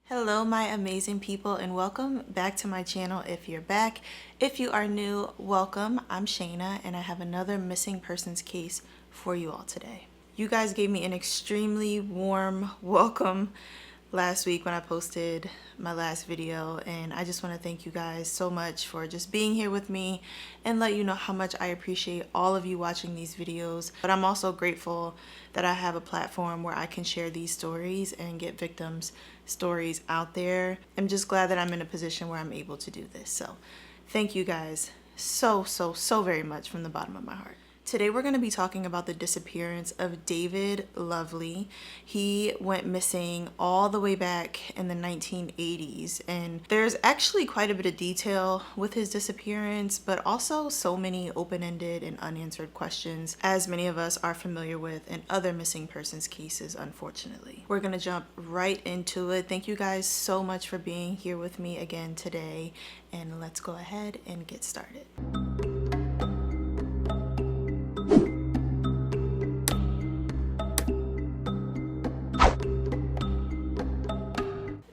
Hello my amazing people and welcome back to my channel if you're back. If you are new, welcome. I'm Shayna and I have another missing persons case for you all today. You guys gave me an extremely warm welcome last week when I posted my last video, and I just want to thank you guys so much for just being here with me and let you know how much I appreciate all of you watching these videos. But I'm also grateful that I have a platform where I can share these stories and get victims' stories out there. I'm just glad that I'm in a position where I'm able to do this. So thank you guys so very much from the bottom of my heart. Today we're going to be talking about the disappearance of David Lovely. He went missing all the way back in the 1980s, and there's actually quite a bit of detail with his disappearance, but also so many open-ended and unanswered questions, as many of us are familiar with in other missing persons cases, unfortunately. We're going to jump right into it. Thank you guys so much for being here with me again today, and let's go ahead and get started.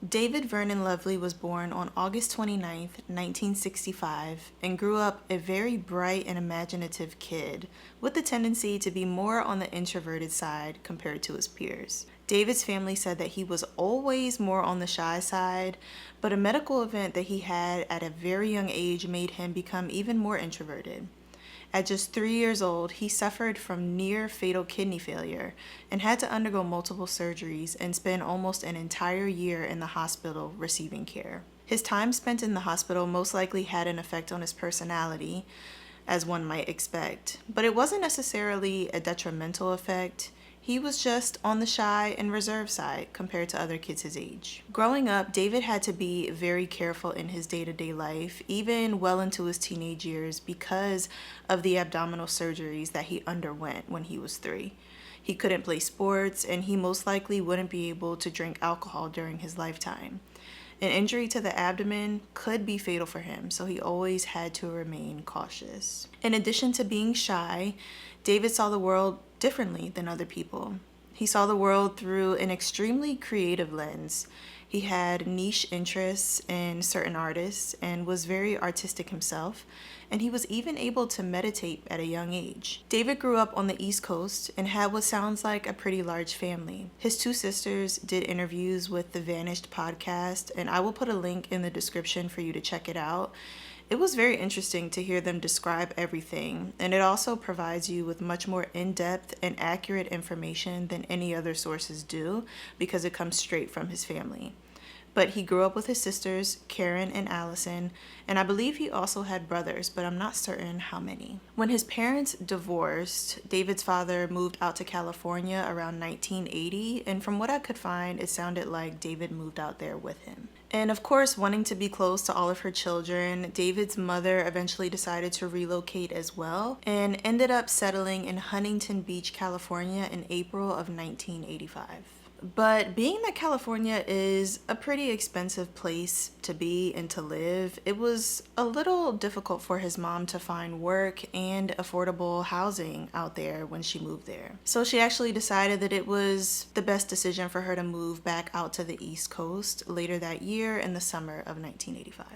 David Vernon Lovely was born on August 29th, 1965, and grew up a very bright and imaginative kid with the tendency to be more on the introverted side compared to his peers. David's family said that he was always more on the shy side, but a medical event that he had at a very young age made him become even more introverted. At just 3 years old, he suffered from near fatal kidney failure and had to undergo multiple surgeries and spend almost an entire year in the hospital receiving care. His time spent in the hospital most likely had an effect on his personality, as one might expect, but it wasn't necessarily a detrimental effect. He was just on the shy and reserved side compared to other kids his age. Growing up, David had to be very careful in his day-to-day life, even well into his teenage years, because of the abdominal surgeries that he underwent when he was 3. He couldn't play sports, and he most likely wouldn't be able to drink alcohol during his lifetime. An injury to the abdomen could be fatal for him, so he always had to remain cautious. In addition to being shy, David saw the world differently than other people. He saw the world through an extremely creative lens. He had niche interests in certain artists and was very artistic himself, and he was even able to meditate at a young age. David grew up on the East Coast and had what sounds like a pretty large family. His 2 sisters did interviews with the Vanished podcast, and I will put a link in the description for you to check it out. It was very interesting to hear them describe everything, and it also provides you with much more in-depth and accurate information than any other sources do because it comes straight from his family. But he grew up with his sisters, Karen and Allison, and I believe he also had brothers, but I'm not certain how many. When his parents divorced, David's father moved out to California around 1980, and from what I could find, it sounded like David moved out there with him. And of course, wanting to be close to all of her children, David's mother eventually decided to relocate as well and ended up settling in Huntington Beach, California in April of 1985. But being that California is a pretty expensive place to be and to live, it was a little difficult for his mom to find work and affordable housing out there when she moved there. So she actually decided that it was the best decision for her to move back out to the East Coast later that year in the summer of 1985.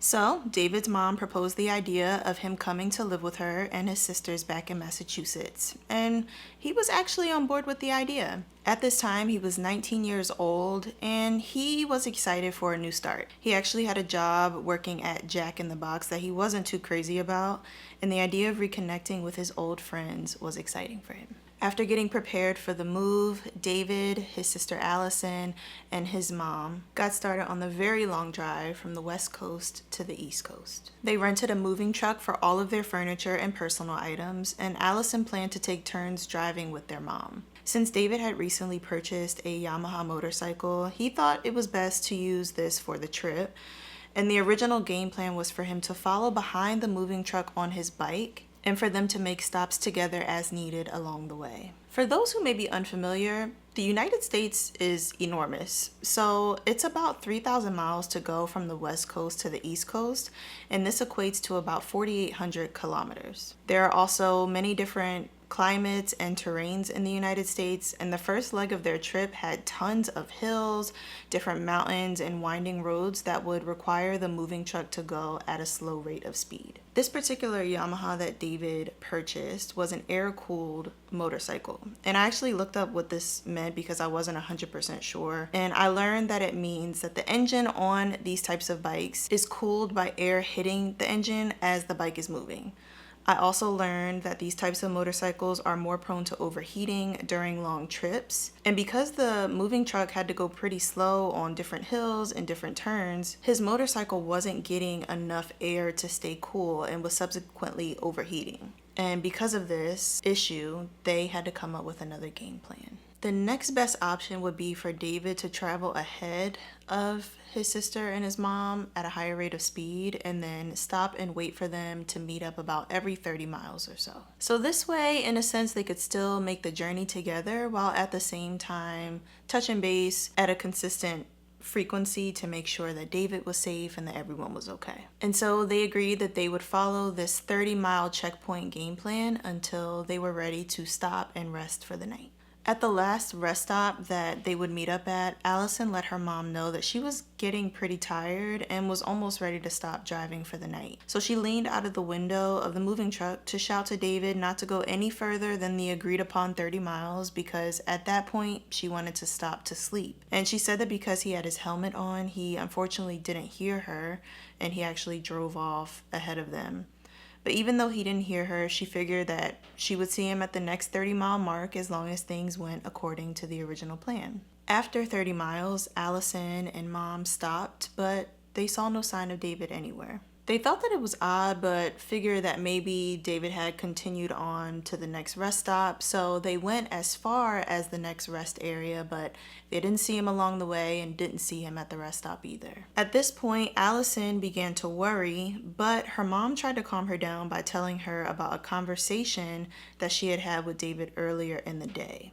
So David's mom proposed the idea of him coming to live with her and his sisters back in Massachusetts, and he was actually on board with the idea. At this time, he was 19 years old, and he was excited for a new start. He actually had a job working at Jack in the Box that he wasn't too crazy about, and the idea of reconnecting with his old friends was exciting for him. After getting prepared for the move, David, his sister Allison, and his mom got started on the very long drive from the West Coast to the East Coast. They rented a moving truck for all of their furniture and personal items, and Allison planned to take turns driving with their mom. Since David had recently purchased a Yamaha motorcycle, he thought it was best to use this for the trip, and the original game plan was for him to follow behind the moving truck on his bike and for them to make stops together as needed along the way. For those who may be unfamiliar, the United States is enormous. So it's about 3,000 miles to go from the West Coast to the East Coast, and this equates to about 4,800 kilometers. There are also many different climates and terrains in the United States, and the first leg of their trip had tons of hills, different mountains, and winding roads that would require the moving truck to go at a slow rate of speed. This particular Yamaha that David purchased was an air-cooled motorcycle, and I actually looked up what this meant because I wasn't 100% sure, and I learned that it means that the engine on these types of bikes is cooled by air hitting the engine as the bike is moving. I also learned that these types of motorcycles are more prone to overheating during long trips. And because the moving truck had to go pretty slow on different hills and different turns, his motorcycle wasn't getting enough air to stay cool and was subsequently overheating. And because of this issue, they had to come up with another game plan. The next best option would be for David to travel ahead of his sister and his mom at a higher rate of speed and then stop and wait for them to meet up about every 30 miles or so. So this way, in a sense, they could still make the journey together while at the same time touching base at a consistent frequency to make sure that David was safe and that everyone was okay. And so they agreed that they would follow this 30-mile checkpoint game plan until they were ready to stop and rest for the night. At the last rest stop that they would meet up at, Allison let her mom know that she was getting pretty tired and was almost ready to stop driving for the night. So she leaned out of the window of the moving truck to shout to David not to go any further than the agreed upon 30 miles because at that point she wanted to stop to sleep. And she said that because he had his helmet on, he unfortunately didn't hear her and he actually drove off ahead of them. But even though he didn't hear her, she figured that she would see him at the next 30-mile mark as long as things went according to the original plan. After 30 miles, Allison and Mom stopped, but they saw no sign of David anywhere. They thought that it was odd, but figured that maybe David had continued on to the next rest stop, so they went as far as the next rest area, but they didn't see him along the way and didn't see him at the rest stop either. At this point, Allison began to worry, but her mom tried to calm her down by telling her about a conversation that she had had with David earlier in the day.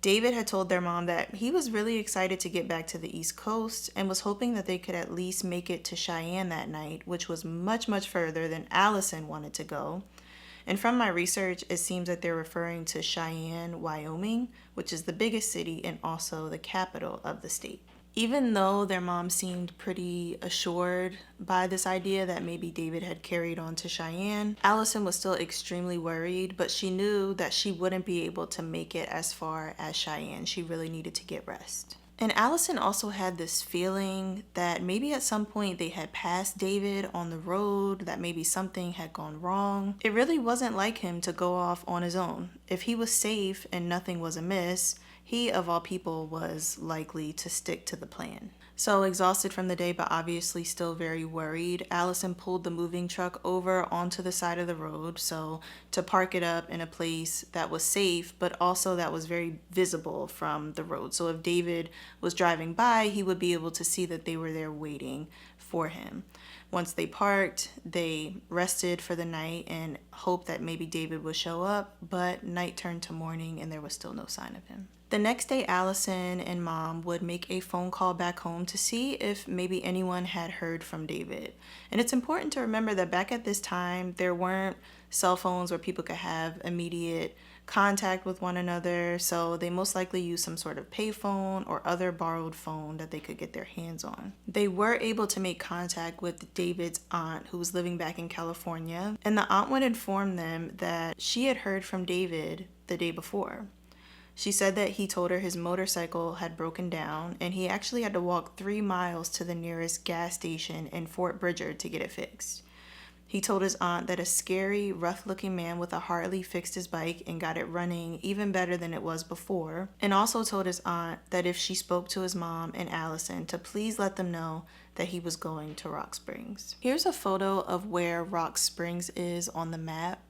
David had told their mom that he was really excited to get back to the East Coast and was hoping that they could at least make it to Cheyenne that night, which was much, much further than Allison wanted to go. And from my research, it seems that they're referring to Cheyenne, Wyoming, which is the biggest city and also the capital of the state. Even though their mom seemed pretty assured by this idea that maybe David had carried on to Cheyenne, Allison was still extremely worried, but she knew that she wouldn't be able to make it as far as Cheyenne. She really needed to get rest. And Allison also had this feeling that maybe at some point they had passed David on the road, that maybe something had gone wrong. It really wasn't like him to go off on his own. If he was safe and nothing was amiss, he, of all people, was likely to stick to the plan. So exhausted from the day, but obviously still very worried, Allison pulled the moving truck over onto the side of the road, so to park it up in a place that was safe, but also that was very visible from the road. So if David was driving by, he would be able to see that they were there waiting for him. Once they parked, they rested for the night and hoped that maybe David would show up, but night turned to morning and there was still no sign of him. The next day, Allison and Mom would make a phone call back home to see if maybe anyone had heard from David. And it's important to remember that back at this time, there weren't cell phones where people could have immediate contact with one another, so they most likely used some sort of payphone or other borrowed phone that they could get their hands on. They were able to make contact with David's aunt, who was living back in California, and the aunt would inform them that she had heard from David the day before. She said that he told her his motorcycle had broken down and he actually had to walk 3 miles to the nearest gas station in Fort Bridger to get it fixed. He told his aunt that a scary, rough-looking man with a Harley fixed his bike and got it running even better than it was before, and also told his aunt that if she spoke to his mom and Allison to please let them know that he was going to Rock Springs. Here's a photo of where Rock Springs is on the map.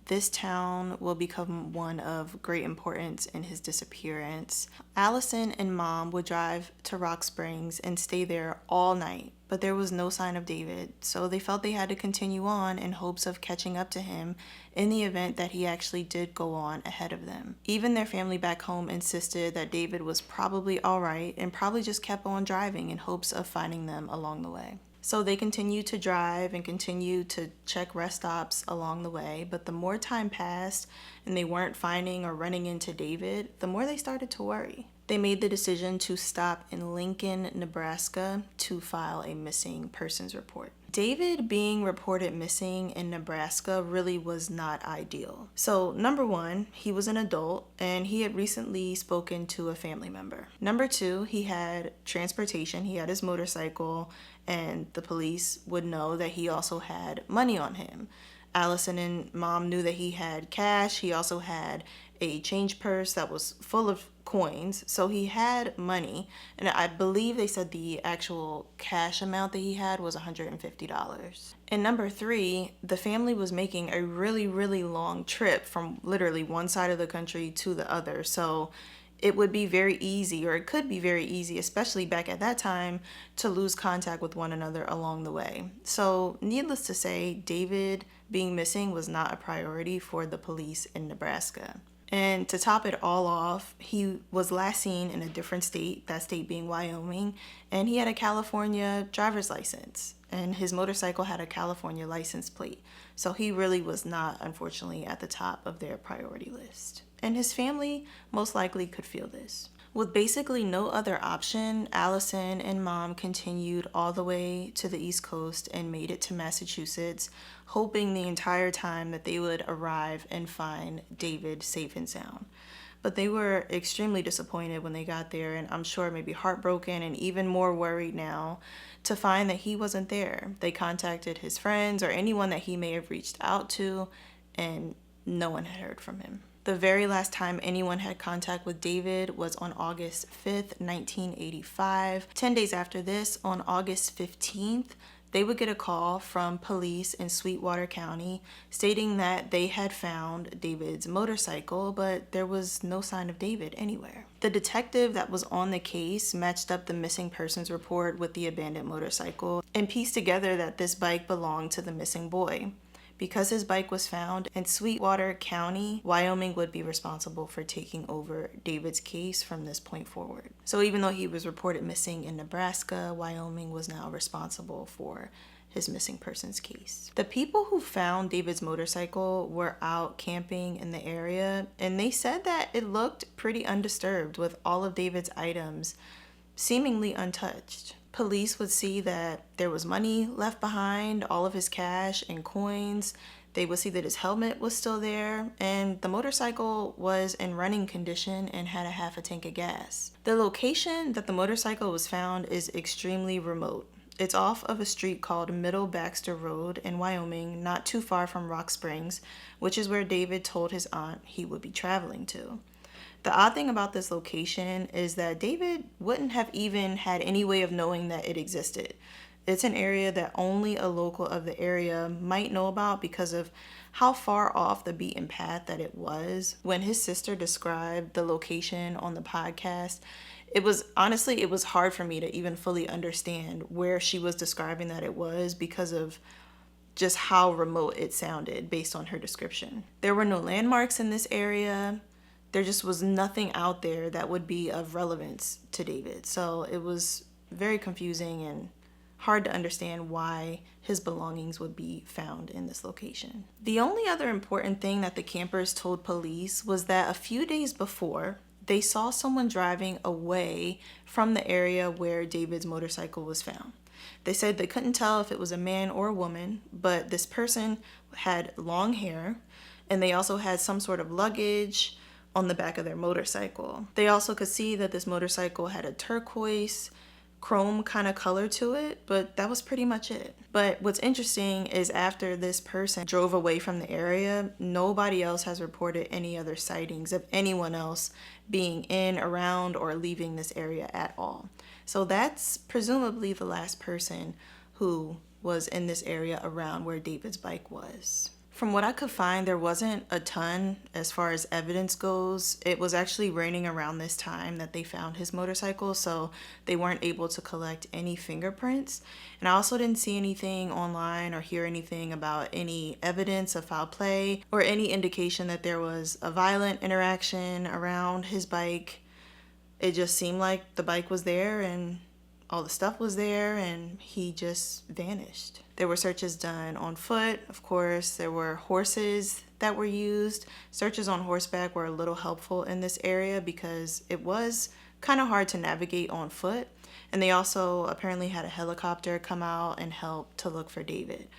This town will become one of great importance in his disappearance. Allison and Mom would drive to Rock Springs and stay there all night, but there was no sign of David, so they felt they had to continue on in hopes of catching up to him in the event that he actually did go on ahead of them. Even their family back home insisted that David was probably all right and probably just kept on driving in hopes of finding them along the way. So they continued to drive and continued to check rest stops along the way. But the more time passed and they weren't finding or running into David, the more they started to worry. They made the decision to stop in Lincoln, Nebraska to file a missing persons report. David being reported missing in Nebraska really was not ideal. So, number one, he was an adult and he had recently spoken to a family member. Number two, he had transportation, he had his motorcycle, and the police would know that he also had money on him. Allison and Mom knew that he had cash. He also had a change purse that was full of coins, so he had money, and I believe they said the actual cash amount that he had was $150. And number three, the family was making a really, really long trip from literally one side of the country to the other, so it would be very easy, or it could be very easy, especially back at that time, to lose contact with one another along the way. So needless to say, David being missing was not a priority for the police in Nebraska. And to top it all off, he was last seen in a different state, that state being Wyoming, and he had a California driver's license, and his motorcycle had a California license plate. So he really was not, unfortunately, at the top of their priority list. And his family most likely could feel this. With basically no other option, Allison and Mom continued all the way to the East Coast and made it to Massachusetts, hoping the entire time that they would arrive and find David safe and sound. But they were extremely disappointed when they got there, and I'm sure maybe heartbroken and even more worried now to find that he wasn't there. They contacted his friends or anyone that he may have reached out to, and no one had heard from him. The very last time anyone had contact with David was on August 5th, 1985. 10 days after this, on August 15th, they would get a call from police in Sweetwater County stating that they had found David's motorcycle, but there was no sign of David anywhere. The detective that was on the case matched up the missing persons report with the abandoned motorcycle and pieced together that this bike belonged to the missing boy. Because his bike was found in Sweetwater County, Wyoming would be responsible for taking over David's case from this point forward. So even though he was reported missing in Nebraska, Wyoming was now responsible for his missing persons case. The people who found David's motorcycle were out camping in the area, and they said that it looked pretty undisturbed with all of David's items seemingly untouched. Police would see that there was money left behind, all of his cash and coins. They would see that his helmet was still there, and the motorcycle was in running condition and had a half a tank of gas. The location that the motorcycle was found is extremely remote. It's off of a street called Middle Baxter Road in Wyoming, not too far from Rock Springs, which is where David told his aunt he would be traveling to. The odd thing about this location is that David wouldn't have even had any way of knowing that it existed. It's an area that only a local of the area might know about because of how far off the beaten path that it was. When his sister described the location on the podcast, it was hard for me to even fully understand where she was describing that it was because of just how remote it sounded based on her description. There were no landmarks in this area. There just was nothing out there that would be of relevance to David. So it was very confusing and hard to understand why his belongings would be found in this location. The only other important thing that the campers told police was that a few days before, they saw someone driving away from the area where David's motorcycle was found. They said they couldn't tell if it was a man or a woman, but this person had long hair, and they also had some sort of luggage on the back of their motorcycle. They also could see that this motorcycle had a turquoise, chrome kind of color to it, but that was pretty much it. But what's interesting is after this person drove away from the area, nobody else has reported any other sightings of anyone else being in, around, or leaving this area at all. So that's presumably the last person who was in this area around where David's bike was. From what I could find, there wasn't a ton as far as evidence goes. It was actually raining around this time that they found his motorcycle, so they weren't able to collect any fingerprints. And I also didn't see anything online or hear anything about any evidence of foul play or any indication that there was a violent interaction around his bike. It just seemed like the bike was there and all the stuff was there and he just vanished. There were searches done on foot, of course. There were horses that were used. Searches on horseback were a little helpful in this area because it was kind of hard to navigate on foot. And they also apparently had a helicopter come out and help to look for David.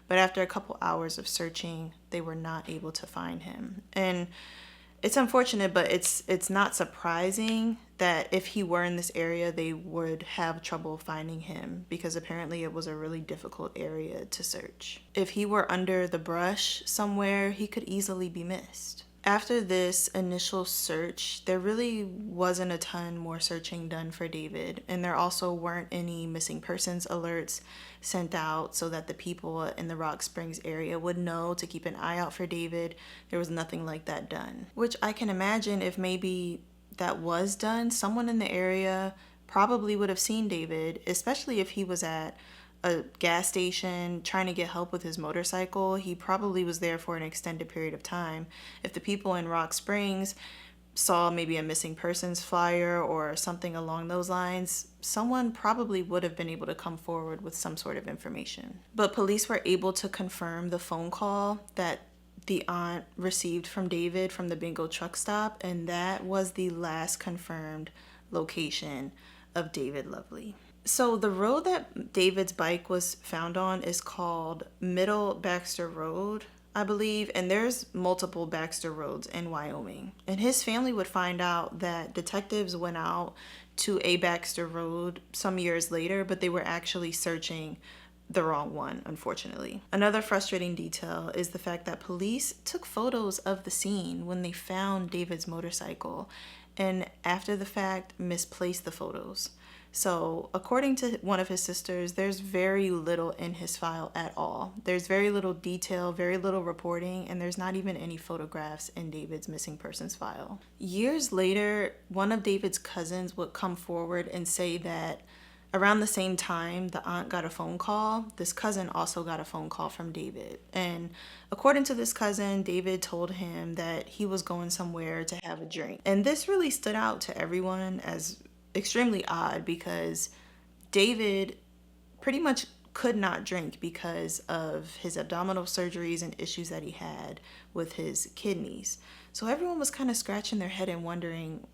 But after a couple hours of searching, they were not able to find him. And it's unfortunate, but it's not surprising that if he were in this area, they would have trouble finding him because apparently it was a really difficult area to search. If he were under the brush somewhere, he could easily be missed. After this initial search, there really wasn't a ton more searching done for David, and there also weren't any missing persons alerts sent out so that the people in the Rock Springs area would know to keep an eye out for David. There was nothing like that done, which I can imagine if maybe that was done, someone in the area probably would have seen David, especially if he was at a gas station trying to get help with his motorcycle. He probably was there for an extended period of time. If the people in Rock Springs saw maybe a missing persons flyer or something along those lines, someone probably would have been able to come forward with some sort of information. But police were able to confirm the phone call that the aunt received from David from the bingo truck stop, and that was the last confirmed location of David Lovely. So the road that David's bike was found on is called Middle Baxter Road, I believe, and there's multiple Baxter roads in Wyoming. And his family would find out that detectives went out to a Baxter Road some years later, but they were actually searching the wrong one, unfortunately. Another frustrating detail is the fact that police took photos of the scene when they found David's motorcycle, and after the fact misplaced the photos. So according to one of his sisters, there's very little in his file at all. There's very little detail, very little reporting, and there's not even any photographs in David's missing persons file. Years later, one of David's cousins would come forward and say that around the same time the aunt got a phone call, this cousin also got a phone call from David. And according to this cousin, David told him that he was going somewhere to have a drink. And this really stood out to everyone as extremely odd because David pretty much could not drink because of his abdominal surgeries and issues that he had with his kidneys. So everyone was kind of scratching their head and wondering,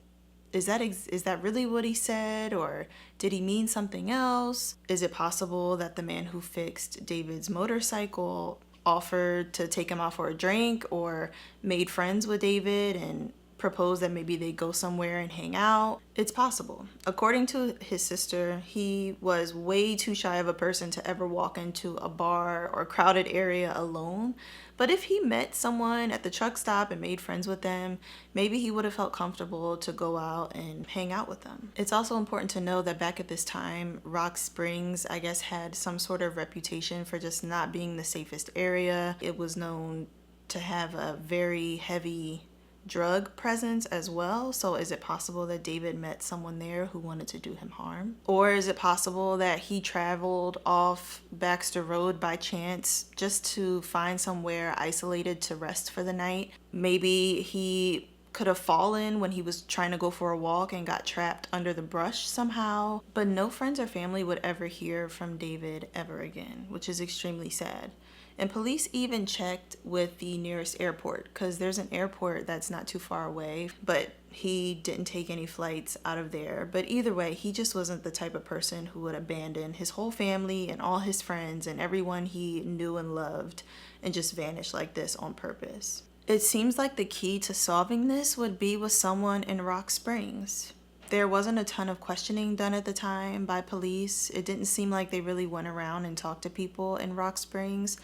is that really what he said, or did he mean something else? Is it possible that the man who fixed David's motorcycle offered to take him out for a drink or made friends with David and proposed that maybe they go somewhere and hang out? It's possible. According to his sister, he was way too shy of a person to ever walk into a bar or crowded area alone. But if he met someone at the truck stop and made friends with them, maybe he would have felt comfortable to go out and hang out with them. It's also important to know that back at this time, Rock Springs, I guess, had some sort of reputation for just not being the safest area. It was known to have a very heavy drug presence as well. So is it possible that David met someone there who wanted to do him harm? Or is it possible that he traveled off Baxter Road by chance just to find somewhere isolated to rest for the night? Maybe he could have fallen when he was trying to go for a walk and got trapped under the brush somehow. But no friends or family would ever hear from David ever again, which is extremely sad. And police even checked with the nearest airport because there's an airport that's not too far away, but he didn't take any flights out of there. But either way, he just wasn't the type of person who would abandon his whole family and all his friends and everyone he knew and loved and just vanish like this on purpose. It seems like the key to solving this would be with someone in Rock Springs. There wasn't a ton of questioning done at the time by police. It didn't seem like they really went around and talked to people in Rock Springs.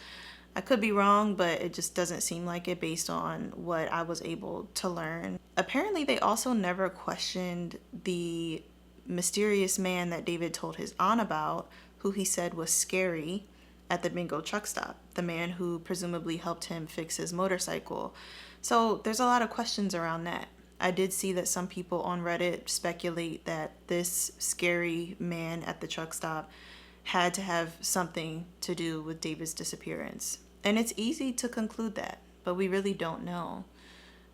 I could be wrong, but it just doesn't seem like it based on what I was able to learn. Apparently, they also never questioned the mysterious man that David told his aunt about, who he said was scary at the bingo truck stop, the man who presumably helped him fix his motorcycle. So there's a lot of questions around that. I did see that some people on Reddit speculate that this scary man at the truck stop had to have something to do with David's disappearance. And it's easy to conclude that, but we really don't know.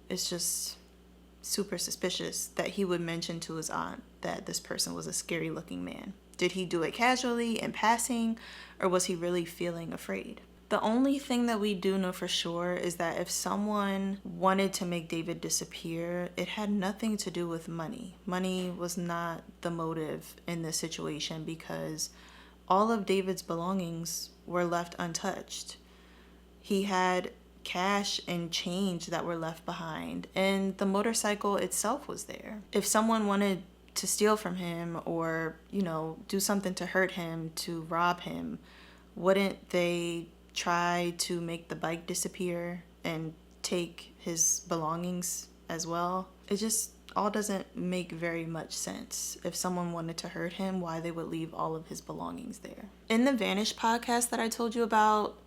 It's just super suspicious that he would mention to his aunt that this person was a scary looking man. Did he do it casually, in passing, or was he really feeling afraid? The only thing that we do know for sure is that if someone wanted to make David disappear, it had nothing to do with money. Money was not the motive in this situation because all of David's belongings were left untouched. He had cash and change that were left behind, and the motorcycle itself was there. If someone wanted to steal from him or, do something to hurt him, to rob him, wouldn't they try to make the bike disappear and take his belongings as well? It just all doesn't make very much sense. If someone wanted to hurt him, why they would leave all of his belongings there. In the Vanish podcast that I told you about,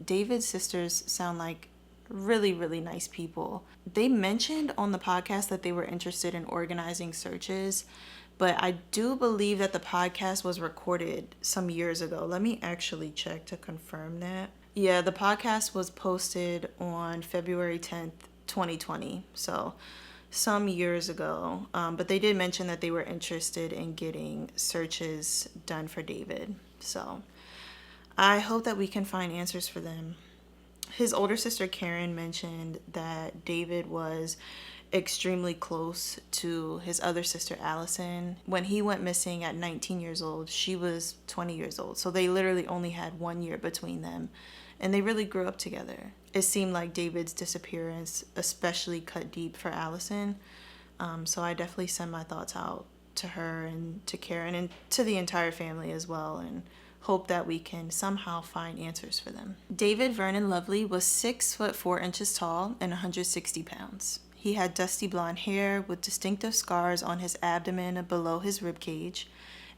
David's sisters sound like really, really nice people. They mentioned on the podcast that they were interested in organizing searches, but I do believe that the podcast was recorded some years ago. Let me actually check to confirm that. Yeah, the podcast was posted on February 10th, 2020. So some years ago. But they did mention that they were interested in getting searches done for David. So I hope that we can find answers for them. His older sister Karen mentioned that David was extremely close to his other sister Allison. When he went missing at 19 years old, she was 20 years old. So they literally only had 1 year between them. And they really grew up together. It seemed like David's disappearance especially cut deep for Allison. So I definitely send my thoughts out to her and to Karen and to the entire family as well, and hope that we can somehow find answers for them. David Vernon Lovely was 6'4" tall and 160 pounds. He had dusty blonde hair with distinctive scars on his abdomen below his ribcage,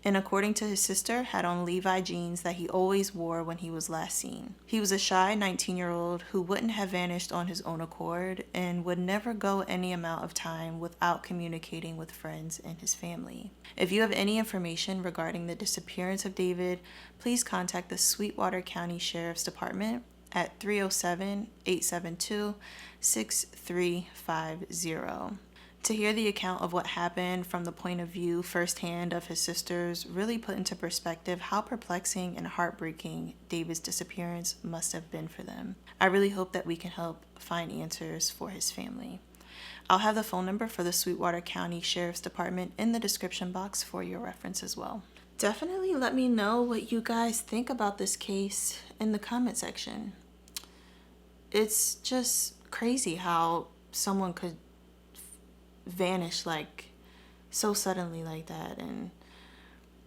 and according to his sister, had on Levi jeans that he always wore when he was last seen. He was a shy 19-year-old who wouldn't have vanished on his own accord and would never go any amount of time without communicating with friends and his family. If you have any information regarding the disappearance of David, please contact the Sweetwater County Sheriff's Department at 307-872-6350. To hear the account of what happened from the point of view firsthand of his sisters really put into perspective how perplexing and heartbreaking David's disappearance must have been for them. I really hope that we can help find answers for his family. I'll have the phone number for the Sweetwater County Sheriff's Department in the description box for your reference as well. Definitely let me know what you guys think about this case in the comment section. It's just crazy how someone could vanish like so suddenly like that. And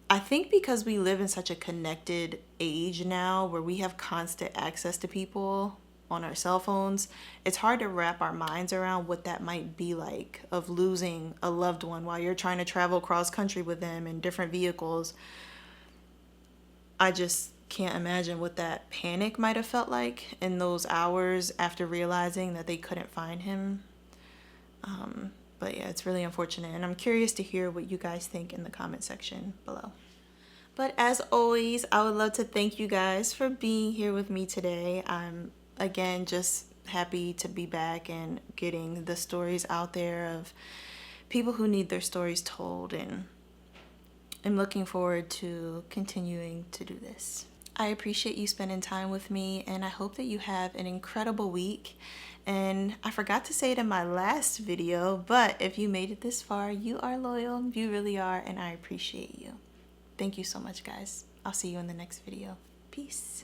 I think because we live in such a connected age now where we have constant access to people on our cell phones, it's hard to wrap our minds around what that might be like, of losing a loved one while you're trying to travel cross country with them in different vehicles. I just can't imagine what that panic might have felt like in those hours after realizing that they couldn't find him. But yeah, it's really unfortunate, and I'm curious to hear what you guys think in the comment section below. But as always, I would love to thank you guys for being here with me today. I'm, again, just happy to be back and getting the stories out there of people who need their stories told, and I'm looking forward to continuing to do this. I appreciate you spending time with me, and I hope that you have an incredible week. And I forgot to say it in my last video, but if you made it this far, you are loyal. You really are, and I appreciate you. Thank you so much, guys. I'll see you in the next video. Peace.